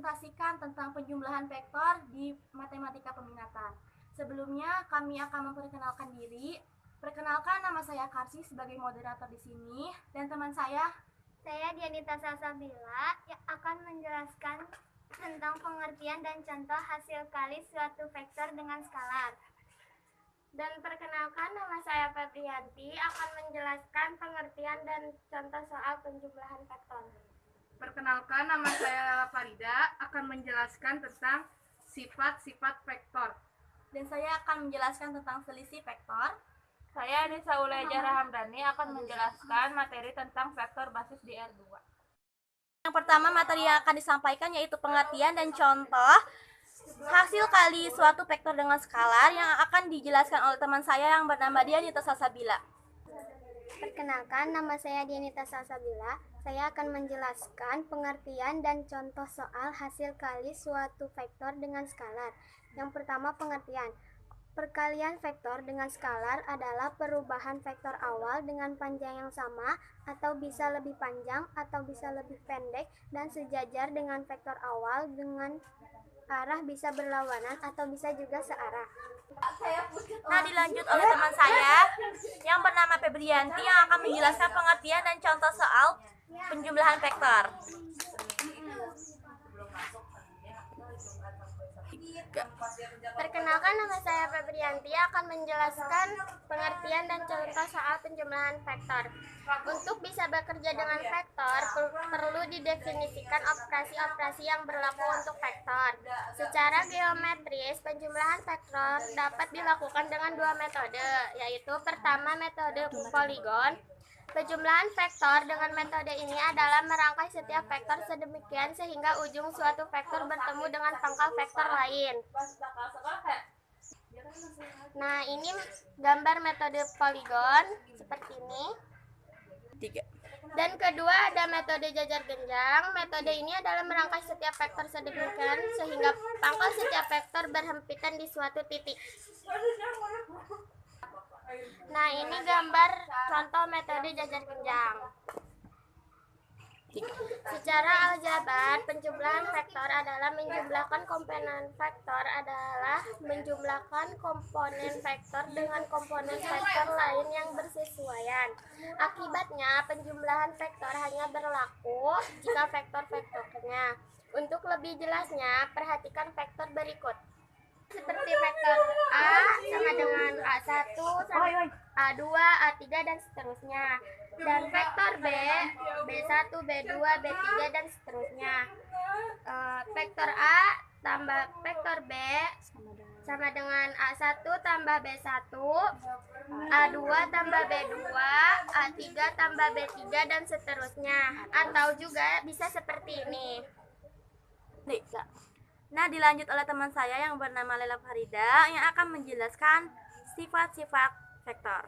mempresentasikan tentang penjumlahan vektor di matematika peminatan. Sebelumnya kami akan memperkenalkan diri. Perkenalkan, nama saya Karsi sebagai moderator di sini, dan teman saya Dianita Salsabila yang akan menjelaskan tentang pengertian dan contoh hasil kali suatu vektor dengan skalar. Dan perkenalkan, nama saya Febrianti akan menjelaskan pengertian dan contoh soal penjumlahan vektor. Perkenalkan, nama saya Lala Farida akan menjelaskan tentang sifat-sifat vektor. Dan saya akan menjelaskan tentang selisih vektor. Saya Nisa Ulejara Hamdani akan menjelaskan materi tentang vektor basis di R2. Yang pertama, materi yang akan disampaikan yaitu pengertian dan contoh hasil kali suatu vektor dengan skalar yang akan dijelaskan oleh teman saya yang bernama Dianita Salsabila. Perkenalkan, nama saya Dianita Salsabila. Saya akan menjelaskan pengertian dan contoh soal hasil kali suatu vektor dengan skalar. Yang pertama, pengertian. Perkalian vektor dengan skalar adalah perubahan vektor awal dengan panjang yang sama atau bisa lebih panjang atau bisa lebih pendek dan sejajar dengan vektor awal dengan arah bisa berlawanan atau bisa juga searah. Nah, dilanjut oleh teman saya yang bernama Febrianti yang akan menjelaskan pengertian dan contoh soal penjumlahan vektor. Perkenalkan, nama saya Febrianti akan menjelaskan pengertian dan contoh soal penjumlahan vektor. Untuk bisa bekerja dengan vektor, perlu didefinisikan operasi-operasi yang berlaku untuk vektor. Secara geometris, penjumlahan vektor dapat dilakukan dengan dua metode, yaitu pertama metode poligon. Penjumlahan vektor dengan metode ini adalah merangkai setiap vektor sedemikian sehingga ujung suatu vektor bertemu dengan pangkal vektor lain. Nah, ini gambar metode poligon seperti ini. Dan kedua ada metode jajar genjang. Metode ini adalah merangkai setiap vektor sedemikian sehingga pangkal setiap vektor berhempitan di suatu titik. Nah, ini gambar contoh metode jajar genjang. Secara aljabar, penjumlahan vektor adalah menjumlahkan komponen vektor dengan komponen vektor lain yang bersesuaian. Akibatnya, penjumlahan vektor hanya berlaku jika vektor-vektornya. Untuk lebih jelasnya, perhatikan vektor berikut. Seperti vektor A sama dengan A1, A2, A3, dan seterusnya. Dan vektor B, B1, B2, B3, dan seterusnya. Vektor A tambah vektor B sama dengan A1 tambah B1, A2 tambah B2, A3 tambah B3, dan seterusnya. Atau juga bisa seperti ini. Nah, dilanjut oleh teman saya yang bernama Lela Farida yang akan menjelaskan sifat-sifat vektor.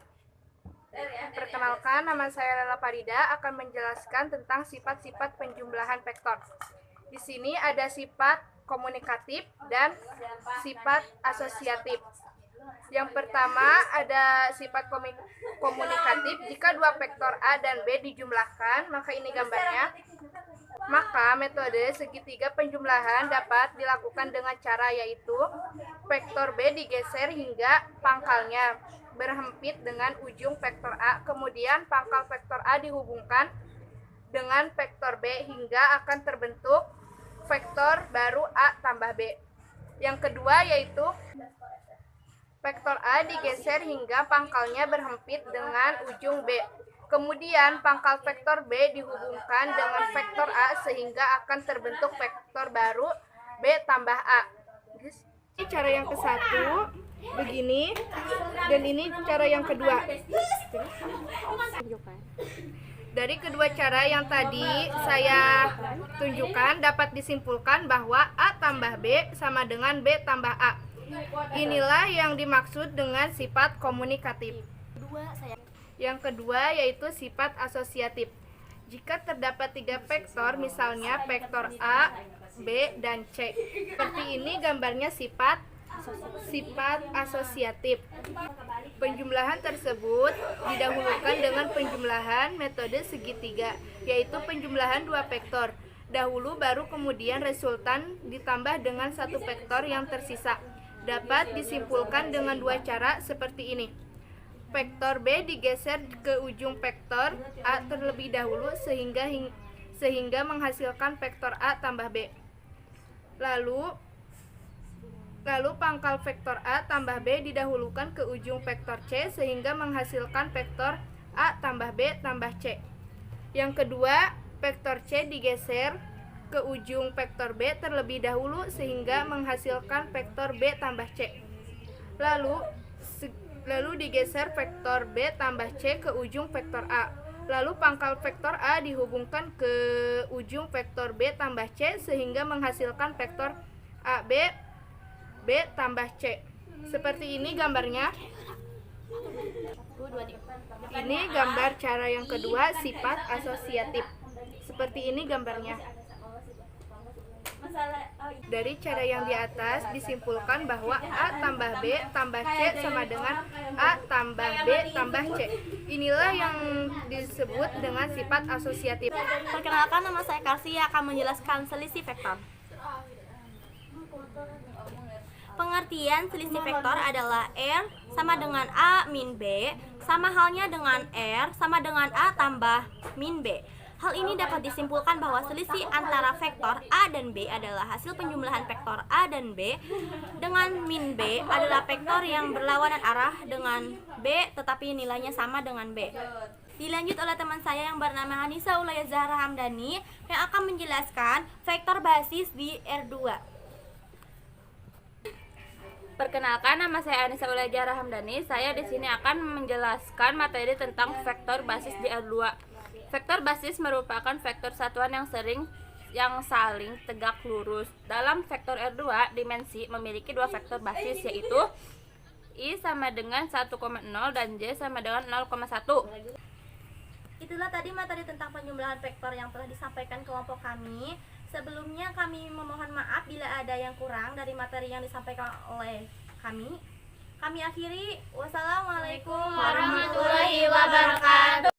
Perkenalkan, nama saya Lela Farida akan menjelaskan tentang sifat-sifat penjumlahan vektor. Di sini ada sifat komunikatif dan sifat asosiatif. Yang pertama ada sifat komunikatif. Jika dua vektor A dan B dijumlahkan, maka ini gambarnya. Maka metode segitiga penjumlahan dapat dilakukan dengan cara yaitu vektor B digeser hingga pangkalnya berhempit dengan ujung vektor A, kemudian pangkal vektor A dihubungkan dengan vektor B hingga akan terbentuk vektor baru A tambah B. Yang kedua yaitu vektor A digeser hingga pangkalnya berhempit dengan ujung B. Kemudian pangkal vektor B dihubungkan dengan vektor A sehingga akan terbentuk vektor baru B tambah A. Ini cara yang ke-1 begini, dan ini cara yang kedua. Dari kedua cara yang tadi saya tunjukkan dapat disimpulkan bahwa A tambah B sama dengan B tambah A. Inilah yang dimaksud dengan sifat komunikatif. Yang kedua yaitu sifat asosiatif. Jika terdapat tiga vektor, misalnya vektor A, B, dan C. Seperti ini gambarnya sifat asosiatif. Penjumlahan tersebut didahulukan dengan penjumlahan metode segitiga, yaitu penjumlahan dua vektor. dahulu baru kemudian resultan ditambah dengan satu vektor yang tersisa. Dapat disimpulkan dengan dua cara seperti ini. Vektor B digeser ke ujung vektor A terlebih dahulu sehingga menghasilkan vektor A tambah B. Lalu pangkal vektor A tambah B didahulukan ke ujung vektor C sehingga menghasilkan vektor A tambah B tambah C. Yang kedua, vektor C digeser ke ujung vektor B terlebih dahulu sehingga menghasilkan vektor B tambah C. Lalu digeser vektor B tambah C ke ujung vektor A. Lalu pangkal vektor A dihubungkan ke ujung vektor B tambah C sehingga menghasilkan vektor A B tambah C. Seperti ini gambarnya. Ini gambar cara yang kedua, sifat asosiatif. Seperti ini gambarnya. Dari cara yang di atas disimpulkan bahwa A tambah B tambah C sama dengan A tambah B tambah C. Inilah yang disebut dengan sifat asosiatif. Perkenalkan, nama saya Karsi yang akan menjelaskan selisih vektor. Pengertian selisih vektor adalah R sama dengan A min B, sama halnya dengan R sama dengan A tambah min B. Hal ini dapat disimpulkan bahwa selisih antara vektor A dan B adalah hasil penjumlahan vektor A dan B, dengan min B adalah vektor yang berlawanan arah dengan B tetapi nilainya sama dengan B. Dilanjut oleh teman saya yang bernama Hanisa Ulaya Zahra Hamdani yang akan menjelaskan vektor basis di R2. Perkenalkan, nama saya Anissa Ulaya Zahra Hamdani. Saya di sini akan menjelaskan materi tentang vektor basis di R2. Vektor basis merupakan vektor satuan yang saling tegak lurus. Dalam vektor R2, dimensi memiliki dua vektor basis, yaitu I sama dengan 1,0 dan J sama dengan 0,1. Itulah tadi materi tentang penjumlahan vektor yang telah disampaikan kelompok kami. Sebelumnya kami memohon maaf bila ada yang kurang dari materi yang disampaikan oleh kami. Kami akhiri. Wassalamualaikum warahmatullahi wabarakatuh.